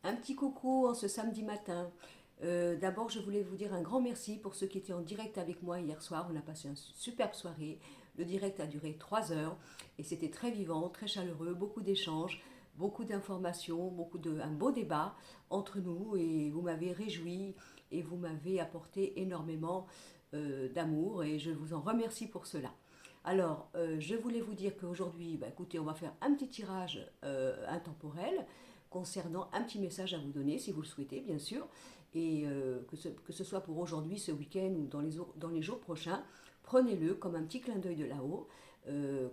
Un petit coucou en ce samedi matin. D'abord, je voulais vous dire un grand merci pour ceux qui étaient en direct avec moi hier soir. On a passé une superbe soirée. Le direct a duré 3 heures et c'était très vivant, très chaleureux, beaucoup d'échanges, beaucoup d'informations, un beau débat entre nous et vous m'avez réjoui et vous m'avez apporté énormément d'amour et je vous en remercie pour cela. Alors, je voulais vous dire qu'aujourd'hui, écoutez, on va faire un petit tirage intemporel concernant un petit message à vous donner, si vous le souhaitez, bien sûr, et que ce soit pour aujourd'hui, ce week-end ou dans les jours prochains, prenez-le comme un petit clin d'œil de là-haut,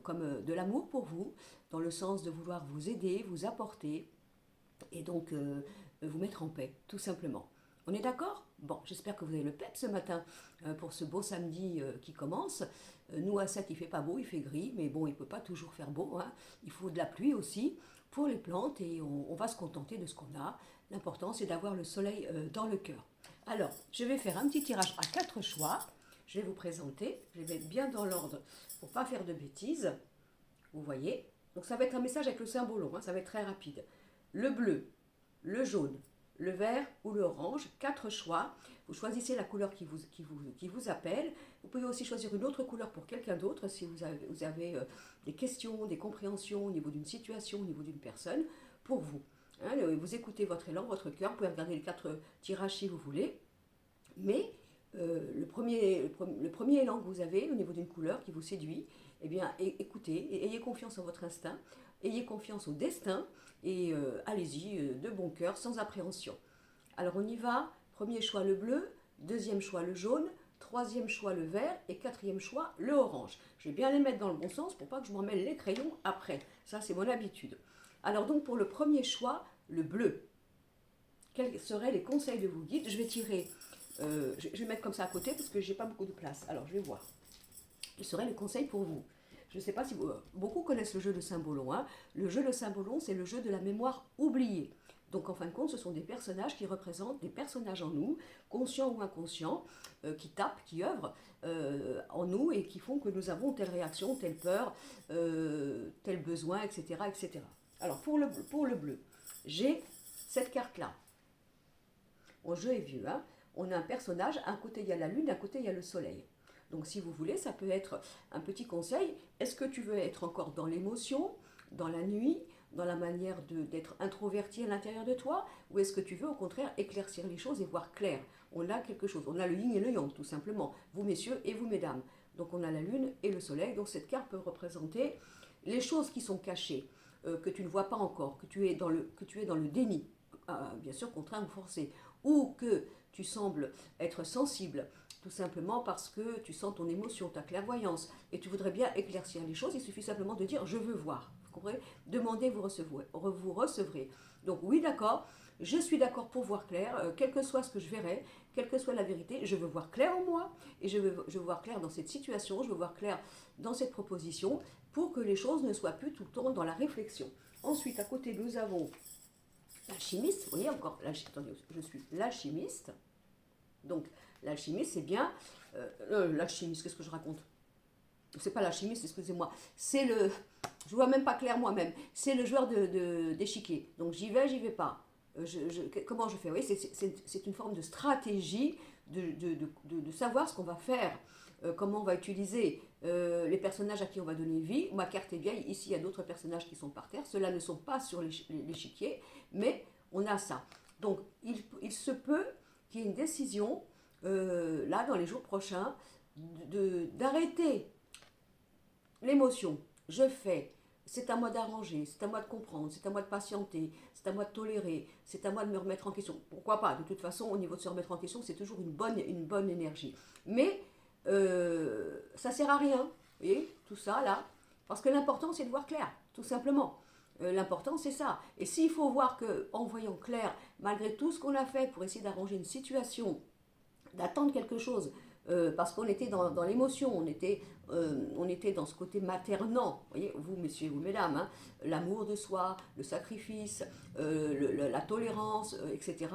comme de l'amour pour vous, dans le sens de vouloir vous aider, vous apporter, et donc vous mettre en paix, tout simplement. On est d'accord? Bon, j'espère que vous avez le pep ce matin pour ce beau samedi qui commence. Nous à 7, il fait pas beau, il fait gris, mais bon, il peut pas toujours faire beau, hein. Il faut de la pluie aussi pour les plantes et on va se contenter de ce qu'on a. L'important, c'est d'avoir le soleil dans le cœur. Alors, je vais faire un petit tirage à 4 choix. Je vais vous présenter, je vais mettre bien dans l'ordre pour pas faire de bêtises. Vous voyez? Donc ça va être un message avec le symbole, hein, ça va être très rapide. Le bleu, le jaune, le vert ou l'orange, 4 choix. Vous choisissez la couleur qui vous appelle. Vous pouvez aussi choisir une autre couleur pour quelqu'un d'autre si vous avez des questions, des compréhensions au niveau d'une situation, au niveau d'une personne, pour vous. Hein, vous écoutez votre élan, votre cœur. Vous pouvez regarder les 4 tirages si vous voulez. Mais le premier élan que vous avez au niveau d'une couleur qui vous séduit, eh bien écoutez, ayez confiance en votre instinct, ayez confiance au destin et allez-y de bon cœur, sans appréhension. Alors on y va, premier choix le bleu, deuxième choix le jaune, troisième choix le vert et quatrième choix le orange. Je vais bien les mettre dans le bon sens pour pas que je m'en mêle les crayons après. Ça c'est mon habitude. Alors donc pour le premier choix, le bleu. Quels seraient les conseils de vos guides? Je vais tirer, je vais mettre comme ça à côté parce que j'ai pas beaucoup de place. Alors je vais voir. Quels seraient les conseils pour vous? Je ne sais pas si beaucoup connaissent le jeu de Saint-Bolon, hein. Le jeu de Saint-Bolon, c'est le jeu de la mémoire oubliée. Donc en fin de compte, ce sont des personnages qui représentent des personnages en nous, conscients ou inconscients, qui tapent, qui œuvrent en nous et qui font que nous avons telle réaction, telle peur, tel besoin, etc., etc. Alors pour le bleu, j'ai cette carte-là. Mon jeu est vieux, hein. On a un personnage, un côté il y a la lune, d'un côté il y a le soleil. Donc si vous voulez, ça peut être un petit conseil. Est-ce que tu veux être encore dans l'émotion, dans la nuit, dans la manière d'être introverti à l'intérieur de toi, ou est-ce que tu veux au contraire éclaircir les choses et voir clair? On a quelque chose, on a le yin et le yang tout simplement, vous messieurs et vous mesdames. Donc on a la lune et le soleil, donc cette carte peut représenter les choses qui sont cachées, que tu ne vois pas encore, que tu es dans le déni, bien sûr contraint ou forcé, ou que tu sembles être sensible, tout simplement parce que tu sens ton émotion, ta clairvoyance, et tu voudrais bien éclaircir les choses, il suffit simplement de dire « je veux voir ». Vous comprenez? Demandez, vous recevrez. Donc oui, d'accord, je suis d'accord pour voir clair, quel que soit ce que je verrai, quelle que soit la vérité, je veux voir clair en moi, et je veux voir clair dans cette situation, je veux voir clair dans cette proposition, pour que les choses ne soient plus tout le temps dans la réflexion. Ensuite, à côté, nous avons l'alchimiste, vous voyez encore, attendez, je suis l'alchimiste. Donc, l'alchimiste, c'est bien. L'alchimiste, qu'est-ce que je raconte? C'est pas l'alchimiste, excusez-moi. C'est le. Je vois même pas clair moi-même. C'est le joueur d'échiquier. Donc, j'y vais pas. Comment je fais? Oui, c'est une forme de stratégie de savoir ce qu'on va faire, comment on va utiliser les personnages à qui on va donner vie. Ma carte est vieille, ici il y a d'autres personnages qui sont par terre. Ceux-là ne sont pas sur l'échiquier, mais on a ça. Donc il se peut qu'il y ait une décision, là dans les jours prochains, d'arrêter l'émotion. Je fais. C'est à moi d'arranger, c'est à moi de comprendre, c'est à moi de patienter, c'est à moi de tolérer, c'est à moi de me remettre en question. Pourquoi pas? De toute façon, au niveau de se remettre en question, c'est toujours une bonne énergie. Mais ça sert à rien, vous voyez, tout ça là. Parce que l'important, c'est de voir clair, tout simplement. L'important, c'est ça. Et s'il faut voir qu'en voyant clair, malgré tout ce qu'on a fait pour essayer d'arranger une situation, d'attendre quelque chose, parce qu'on était dans l'émotion, on était dans ce côté maternant, vous voyez, vous messieurs, vous mesdames, hein, l'amour de soi, le sacrifice, la tolérance, etc.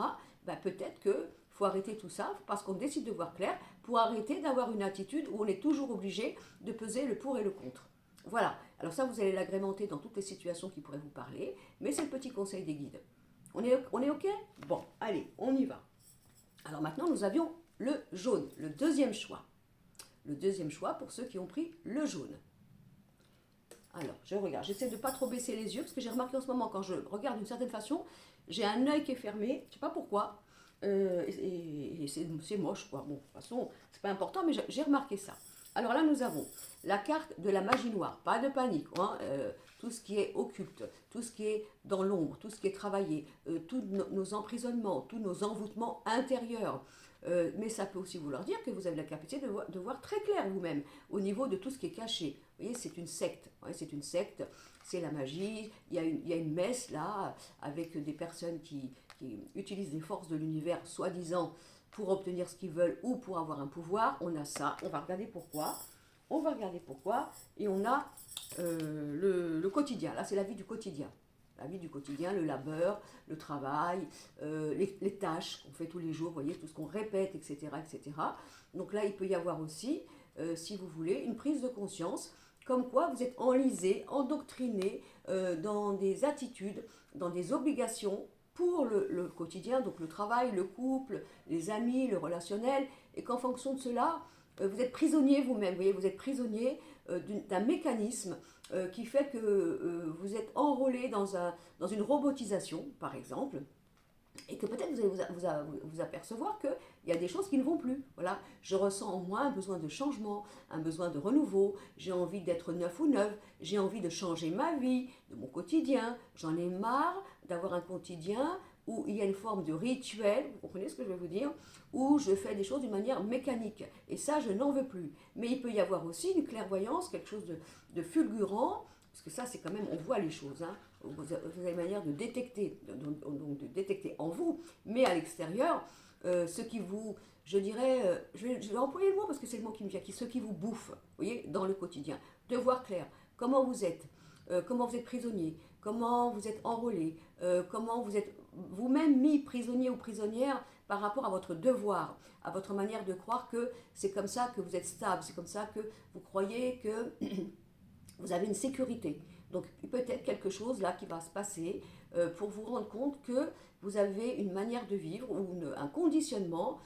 Peut-être qu'il faut arrêter tout ça parce qu'on décide de voir clair pour arrêter d'avoir une attitude où on est toujours obligé de peser le pour et le contre. Voilà, alors ça vous allez l'agrémenter dans toutes les situations qui pourraient vous parler, mais c'est le petit conseil des guides. On est OK? Bon, allez, on y va. Alors maintenant, nous avions le jaune, le deuxième choix. Le deuxième choix pour ceux qui ont pris le jaune. Alors, je regarde. J'essaie de ne pas trop baisser les yeux parce que j'ai remarqué en ce moment, quand je regarde d'une certaine façon, j'ai un œil qui est fermé. Je ne sais pas pourquoi. Et c'est moche, quoi. Bon, de toute façon, c'est pas important, mais j'ai remarqué ça. Alors là, nous avons la carte de la magie noire. Pas de panique, hein. Tout ce qui est occulte, tout ce qui est dans l'ombre, tout ce qui est travaillé, tous nos emprisonnements, tous nos envoûtements intérieurs. Mais ça peut aussi vouloir dire que vous avez la capacité de voir très clair vous-même au niveau de tout ce qui est caché. Vous voyez, c'est une secte. Ouais, c'est une secte, c'est la magie. Il y a une messe là avec des personnes qui utilisent des forces de l'univers, soi-disant, pour obtenir ce qu'ils veulent ou pour avoir un pouvoir. On a ça. On va regarder pourquoi. On va regarder pourquoi. Et on a le quotidien. Là, c'est la vie du quotidien. La vie du quotidien, le labeur, le travail, les tâches qu'on fait tous les jours, vous voyez, tout ce qu'on répète, etc., etc. Donc là, il peut y avoir aussi, si vous voulez, une prise de conscience, comme quoi vous êtes enlisé, endoctriné dans des attitudes, dans des obligations pour le quotidien, donc le travail, le couple, les amis, le relationnel, et qu'en fonction de cela, vous êtes prisonnier vous-même, vous voyez, vous êtes prisonnier d'un mécanisme qui fait que vous êtes enrôlé dans une robotisation, par exemple, et que peut-être vous allez vous apercevoir qu'il y a des choses qui ne vont plus. Voilà, je ressens en moi un besoin de changement, un besoin de renouveau, j'ai envie d'être neuf ou neuve, j'ai envie de changer ma vie, de mon quotidien, j'en ai marre d'avoir un quotidien où il y a une forme de rituel, vous comprenez ce que je veux vous dire, où je fais des choses d'une manière mécanique. Et ça, je n'en veux plus. Mais il peut y avoir aussi une clairvoyance, quelque chose de fulgurant, parce que ça, c'est quand même, on voit les choses, hein. Vous avez une manière de détecter, donc de détecter en vous, mais à l'extérieur, ce qui vous, je dirais, je vais employer le mot parce que c'est le mot qui me vient, ce qui vous bouffe, vous voyez, dans le quotidien. De voir clair, comment vous êtes prisonnier, comment vous êtes enrôlé, comment vous êtes vous-même mis prisonnier ou prisonnière par rapport à votre devoir, à votre manière de croire que c'est comme ça que vous êtes stable, c'est comme ça que vous croyez que vous avez une sécurité. Donc peut-être quelque chose là qui va se passer pour vous rendre compte que vous avez une manière de vivre ou un conditionnement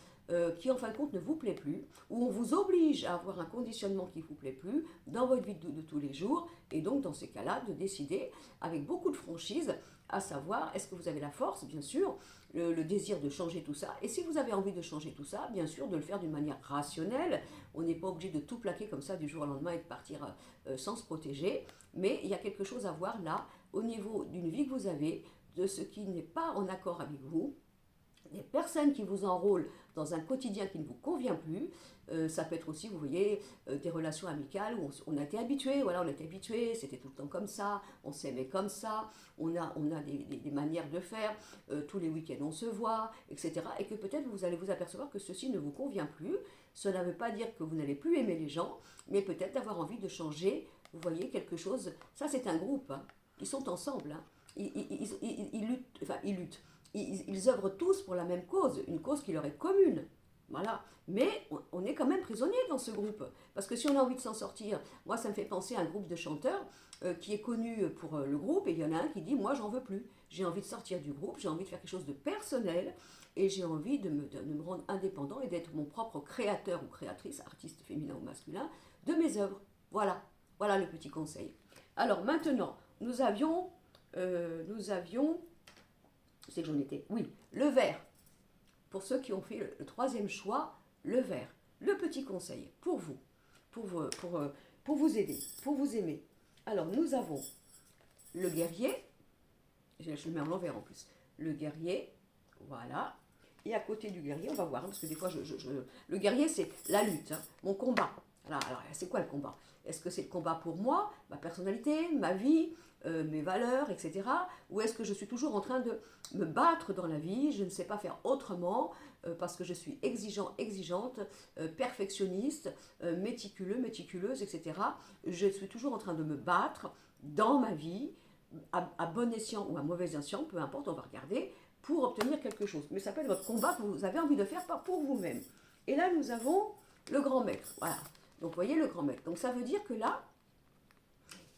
qui en fin de compte ne vous plaît plus, ou on vous oblige à avoir un conditionnement qui ne vous plaît plus dans votre vie de tous les jours, et donc dans ces cas-là de décider avec beaucoup de franchise, à savoir est-ce que vous avez la force, bien sûr, le désir de changer tout ça, et si vous avez envie de changer tout ça, bien sûr de le faire d'une manière rationnelle. On n'est pas obligé de tout plaquer comme ça du jour au lendemain et de partir sans se protéger, mais il y a quelque chose à voir là au niveau d'une vie que vous avez, de ce qui n'est pas en accord avec vous, des personnes qui vous enrôlent dans un quotidien qui ne vous convient plus. Ça peut être aussi, vous voyez, des relations amicales où on a été habitué, voilà, on a été habitué, c'était tout le temps comme ça, on s'aimait comme ça, on a des manières de faire, tous les week-ends on se voit, etc. Et que peut-être vous allez vous apercevoir que ceci ne vous convient plus. Cela ne veut pas dire que vous n'allez plus aimer les gens, mais peut-être d'avoir envie de changer, vous voyez, quelque chose. Ça, c'est un groupe, hein. Ils sont ensemble, hein. Ils luttent, enfin, ils luttent. Ils œuvrent tous pour la même cause, une cause qui leur est commune. Voilà. Mais on est quand même prisonnier dans ce groupe. Parce que si on a envie de s'en sortir, moi ça me fait penser à un groupe de chanteurs qui est connu pour le groupe, et il y en a un qui dit moi j'en veux plus. J'ai envie de sortir du groupe, j'ai envie de faire quelque chose de personnel, et j'ai envie de me rendre indépendant et d'être mon propre créateur ou créatrice, artiste féminin ou masculin, de mes œuvres. Voilà. Voilà le petit conseil. Alors maintenant, nous avions c'est que j'en étais, oui, le vert. Pour ceux qui ont fait le troisième choix, le vert. Le petit conseil pour vous, pour vous aider, pour vous aimer. Alors, nous avons le guerrier, je le mets en l'envers en plus, le guerrier, voilà. Et à côté du guerrier, on va voir, hein, parce que des fois, le guerrier, c'est la lutte, hein, mon combat. Alors, c'est quoi le combat? Est-ce que c'est le combat pour moi, ma personnalité, ma vie, mes valeurs, etc. Ou est-ce que je suis toujours en train de me battre dans la vie, je ne sais pas faire autrement, parce que je suis exigeant, exigeante, perfectionniste, méticuleux, méticuleuse, etc. Je suis toujours en train de me battre dans ma vie, à bon escient ou à mauvais escient, peu importe, on va regarder, pour obtenir quelque chose. Mais ça peut être votre combat que vous avez envie de faire pour vous-même. Et là, nous avons le grand maître. Voilà. Donc, vous voyez le grand maître. Donc, ça veut dire que là,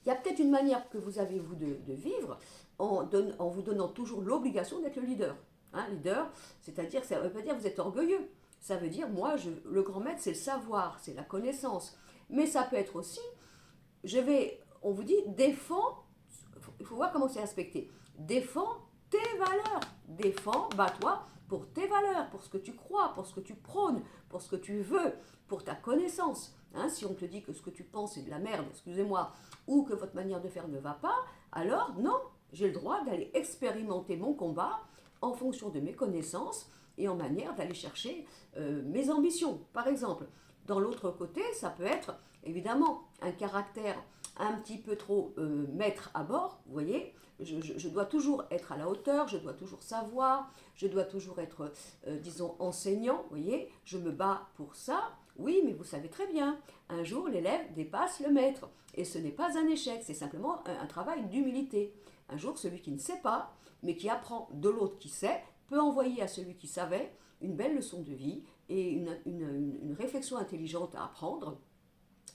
Il y a peut-être une manière que vous avez, vous, de vivre en vous donnant toujours l'obligation d'être le leader. Hein, leader, c'est-à-dire, ça ne veut pas dire que vous êtes orgueilleux. Ça veut dire, moi, le grand maître, c'est le savoir, c'est la connaissance. Mais ça peut être aussi, on vous dit, défends, il faut voir comment c'est aspecté. Défends tes valeurs. Défends, bats-toi pour tes valeurs, pour ce que tu crois, pour ce que tu prônes, pour ce que tu veux, pour ta connaissance. Hein, si on te dit que ce que tu penses est de la merde, excusez-moi, ou que votre manière de faire ne va pas, alors non, j'ai le droit d'aller expérimenter mon combat en fonction de mes connaissances et en manière d'aller chercher mes ambitions. Par exemple, dans l'autre côté, ça peut être évidemment un caractère un petit peu trop maître à bord, vous voyez, je dois toujours être à la hauteur, je dois toujours savoir, je dois toujours être, disons, enseignant, vous voyez, je me bats pour ça. Oui, mais vous savez très bien, un jour l'élève dépasse le maître, et ce n'est pas un échec, c'est simplement un travail d'humilité. Un jour, celui qui ne sait pas, mais qui apprend de l'autre qui sait, peut envoyer à celui qui savait une belle leçon de vie et une réflexion intelligente à apprendre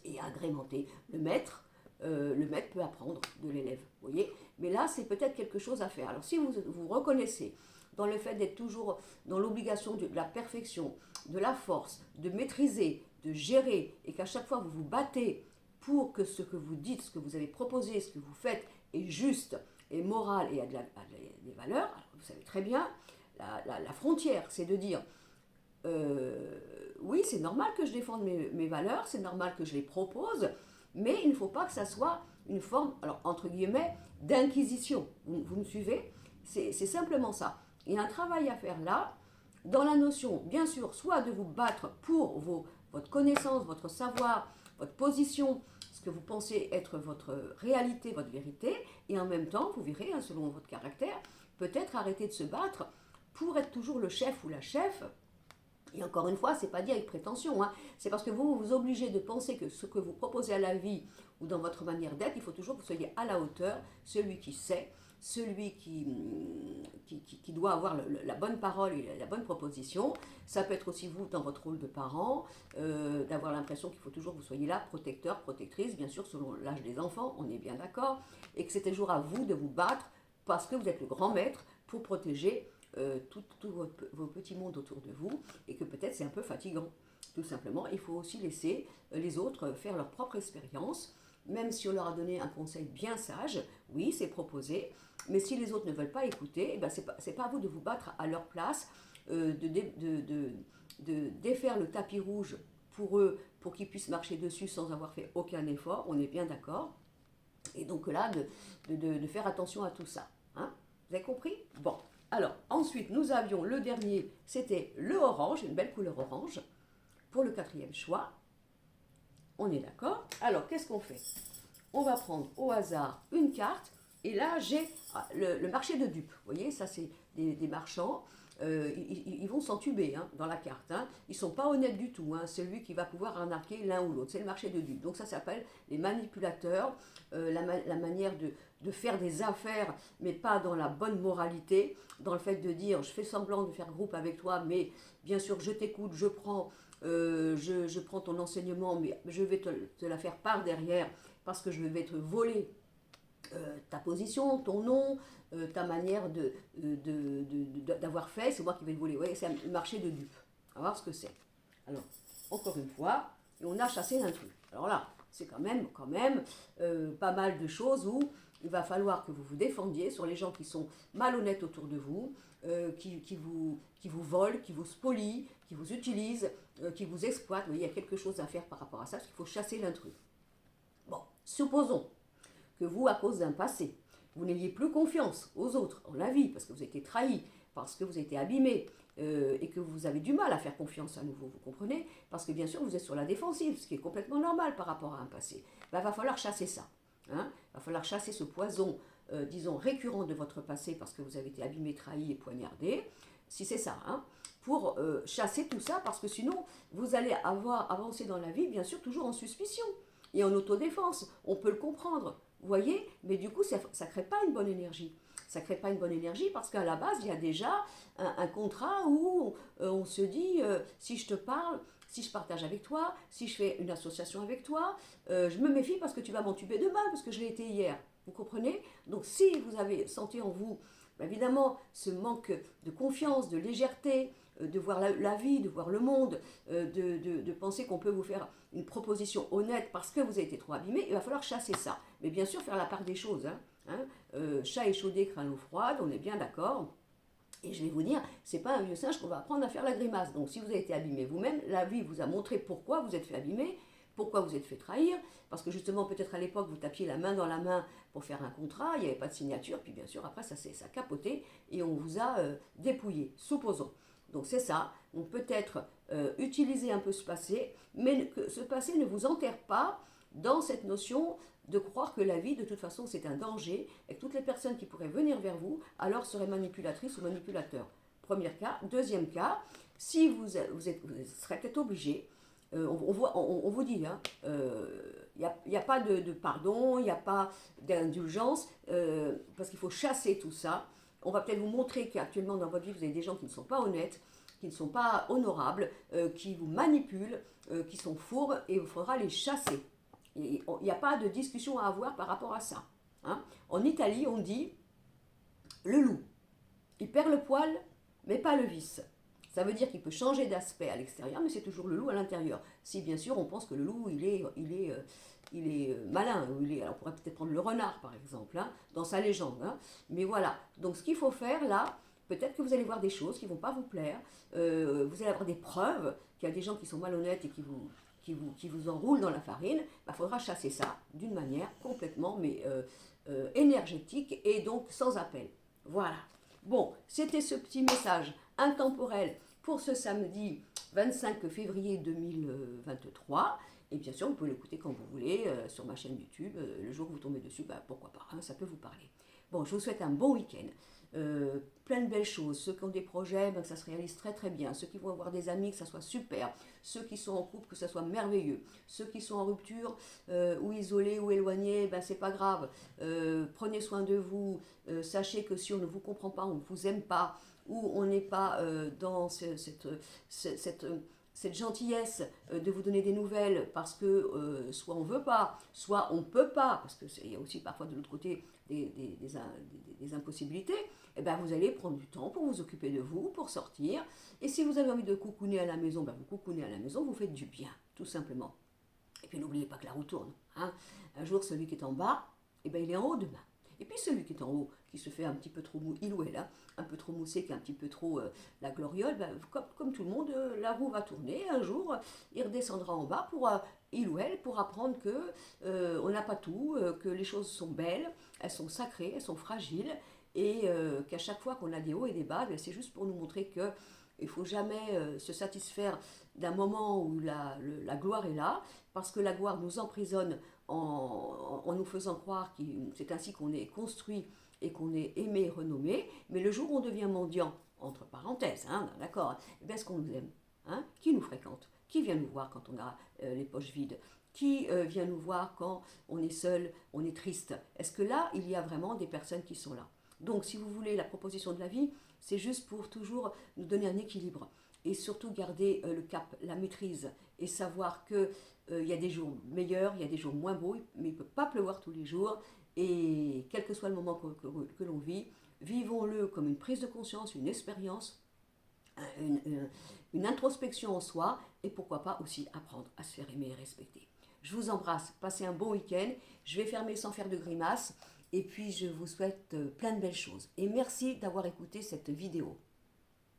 et à agrémenter. Le maître peut apprendre de l'élève, vous voyez. Mais là, c'est peut-être quelque chose à faire. Alors, si vous vous reconnaissez dans le fait d'être toujours dans l'obligation de la perfection, de la force, de maîtriser, de gérer, et qu'à chaque fois vous vous battez pour que ce que vous dites, ce que vous avez proposé, ce que vous faites est juste, est moral et a des valeurs, alors vous savez très bien, la frontière, c'est de dire oui, c'est normal que je défende mes valeurs, c'est normal que je les propose, mais il ne faut pas que ça soit une forme, alors entre guillemets, d'inquisition. Vous me suivez? C'est simplement ça. Il y a un travail à faire là, dans la notion, bien sûr, soit de vous battre pour votre connaissance, votre savoir, votre position, ce que vous pensez être votre réalité, votre vérité, et en même temps, vous verrez, hein, selon votre caractère, peut-être arrêter de se battre pour être toujours le chef ou la chef. Et encore une fois, c'est pas dit avec prétention, hein. C'est parce que vous vous obligez de penser que ce que vous proposez à la vie ou dans votre manière d'être, il faut toujours que vous soyez à la hauteur, celui qui sait, celui qui doit avoir la bonne parole et la bonne proposition. Ça peut être aussi vous dans votre rôle de parent, d'avoir l'impression qu'il faut toujours que vous soyez là, protecteur, protectrice, bien sûr selon l'âge des enfants, on est bien d'accord, et que c'est toujours à vous de vous battre parce que vous êtes le grand maître pour protéger tous vos petits mondes autour de vous, et que peut-être c'est un peu fatigant. Tout simplement, il faut aussi laisser les autres faire leur propre expérience, même si on leur a donné un conseil bien sage, oui, c'est proposé, mais si les autres ne veulent pas écouter, eh ben c'est pas à vous de vous battre à leur place, de défaire le tapis rouge pour eux, pour qu'ils puissent marcher dessus sans avoir fait aucun effort, on est bien d'accord, et donc là, de faire attention à tout ça. Hein. Vous avez compris? Bon. Alors, ensuite, nous avions le dernier, c'était le orange, une belle couleur orange, pour le quatrième choix. On est d'accord? Alors, qu'est-ce qu'on fait? On va prendre au hasard une carte, et là, j'ai le marché de dupes. Vous voyez, ça, c'est des marchands. Ils vont s'entuber hein, dans la carte. Hein. Ils ne sont pas honnêtes du tout. Hein. C'est lui qui va pouvoir arnaquer l'un ou l'autre. C'est le marché de dupes. Donc, ça s'appelle les manipulateurs, la manière de faire des affaires, mais pas dans la bonne moralité, dans le fait de dire je fais semblant de faire groupe avec toi, mais bien sûr je t'écoute, je prends ton enseignement, mais je vais te la faire par derrière parce que je vais te voler ta position, ton nom, ta manière d'avoir fait, c'est moi qui vais le voler. Ouais, c'est un marché de dupes. On va voir ce que c'est. Alors, encore une fois, et on a chassé l'intrus. Alors là, c'est quand même pas mal de choses où il va falloir que vous vous défendiez sur les gens qui sont malhonnêtes autour de vous, qui vous volent, qui vous spolient, qui vous utilisent, qui vous exploitent. Vous voyez, il y a quelque chose à faire par rapport à ça, parce qu'il faut chasser l'intrus. Bon, supposons que vous, à cause d'un passé, vous n'ayez plus confiance aux autres, en la vie, parce que vous avez été trahi, parce que vous avez été abîmé, et que vous avez du mal à faire confiance à nouveau, vous comprenez? Parce que bien sûr, vous êtes sur la défensive, ce qui est complètement normal par rapport à un passé. Ben, va falloir chasser ça. Hein, va falloir chasser ce poison, disons, récurrent de votre passé, parce que vous avez été abîmé, trahi et poignardé, si c'est ça, hein, pour chasser tout ça, parce que sinon, vous allez avoir avancé dans la vie, bien sûr, toujours en suspicion et en autodéfense. On peut le comprendre. Vous voyez, mais du coup, ça ne crée pas une bonne énergie. Ça ne crée pas une bonne énergie parce qu'à la base, il y a déjà un contrat où on se dit, si je te parle, si je partage avec toi, si je fais une association avec toi, je me méfie parce que tu vas m'entuber demain, parce que je l'ai été hier. Vous comprenez? Donc si vous avez senti en vous, évidemment, ce manque de confiance, de légèreté, de voir la vie, de voir le monde, de penser qu'on peut vous faire une proposition honnête parce que vous avez été trop abîmé, il va falloir chasser ça. Mais bien sûr, faire la part des choses. Chat échaudé, craint l'eau froide, on est bien d'accord. Et je vais vous dire, c'est pas un vieux singe qu'on va apprendre à faire la grimace. Donc si vous avez été abîmé vous-même, la vie vous a montré pourquoi vous êtes fait abîmer, pourquoi vous êtes fait trahir, parce que justement peut-être à l'époque vous tapiez la main dans la main pour faire un contrat, il n'y avait pas de signature, puis bien sûr après ça a capoté et on vous a dépouillé, supposons. Donc c'est ça, on peut être utiliser un peu ce passé, mais que ce passé ne vous enterre pas dans cette notion de croire que la vie, de toute façon, c'est un danger et que toutes les personnes qui pourraient venir vers vous, alors seraient manipulatrices ou manipulateurs. Premier cas. Deuxième cas, si vous serez peut-être obligé, on vous dit, il n'y a pas de pardon, il n'y a pas d'indulgence, parce qu'il faut chasser tout ça. On va peut-être vous montrer qu'actuellement dans votre vie, vous avez des gens qui ne sont pas honnêtes, qui ne sont pas honorables, qui vous manipulent, qui sont fourbes, et il faudra les chasser. Il n'y a pas de discussion à avoir par rapport à ça. En Italie, on dit le loup, il perd le poil, mais pas le vice. Ça veut dire qu'il peut changer d'aspect à l'extérieur, mais c'est toujours le loup à l'intérieur. Si bien sûr on pense que le loup, il est malin, alors on pourrait peut-être prendre le renard par exemple, dans sa légende. Mais voilà, donc ce qu'il faut faire là, peut-être que vous allez voir des choses qui ne vont pas vous plaire, vous allez avoir des preuves qu'il y a des gens qui sont malhonnêtes et qui vous enroulent dans la farine, il faudra chasser ça d'une manière complètement énergétique et donc sans appel. Voilà. Bon, c'était ce petit message intemporel pour ce samedi 25 février 2023. Et bien sûr, vous pouvez l'écouter quand vous voulez sur ma chaîne YouTube. Le jour où vous tombez dessus, pourquoi pas, ça peut vous parler. Bon, je vous souhaite un bon week-end. Plein de belles choses. Ceux qui ont des projets, que ça se réalise très très bien. Ceux qui vont avoir des amis, que ça soit super. Ceux qui sont en couple, que ça soit merveilleux. Ceux qui sont en rupture, ou isolés ou éloignés, c'est pas grave. Prenez soin de vous. Sachez que si on ne vous comprend pas, on ne vous aime pas, ou on n'est pas dans cette gentillesse de vous donner des nouvelles parce que soit on veut pas, soit on peut pas, parce qu'il y a aussi parfois de l'autre côté des impossibilités, et vous allez prendre du temps pour vous occuper de vous, pour sortir. Et si vous avez envie de coucouner à la maison, vous coucounez à la maison, vous faites du bien, tout simplement. Et puis n'oubliez pas que la roue tourne. Un jour, celui qui est en bas, il est en haut demain. Et puis celui qui est en haut, qui se fait un petit peu trop mou, il ou elle, un peu trop moussé, qui est un petit peu trop la gloriole, comme tout le monde, la roue va tourner. Un jour, il redescendra en bas pour il ou elle pour apprendre que on n'a pas tout, que les choses sont belles, elles sont sacrées, elles sont fragiles, et qu'à chaque fois qu'on a des hauts et des bas, c'est juste pour nous montrer que il ne faut jamais se satisfaire d'un moment où la gloire est là, parce que la gloire nous emprisonne en nous faisant croire que c'est ainsi qu'on est construit et qu'on est aimé et renommé. Mais le jour où on devient mendiant, entre parenthèses, d'accord, est-ce qu'on nous aime, qui nous fréquente, qui vient nous voir quand on a les poches vides, qui vient nous voir quand on est seul, on est triste. Est-ce que là, il y a vraiment des personnes qui sont là? Donc, si vous voulez, la proposition de la vie, c'est juste pour toujours nous donner un équilibre et surtout garder le cap, la maîtrise et savoir que il y a des jours meilleurs, il y a des jours moins beaux, mais il ne peut pas pleuvoir tous les jours. Et quel que soit le moment que l'on vit, vivons-le comme une prise de conscience, une expérience, une introspection en soi, et pourquoi pas aussi apprendre à se faire aimer et respecter. Je vous embrasse, passez un bon week-end, je vais fermer sans faire de grimaces, et puis je vous souhaite plein de belles choses. Et merci d'avoir écouté cette vidéo.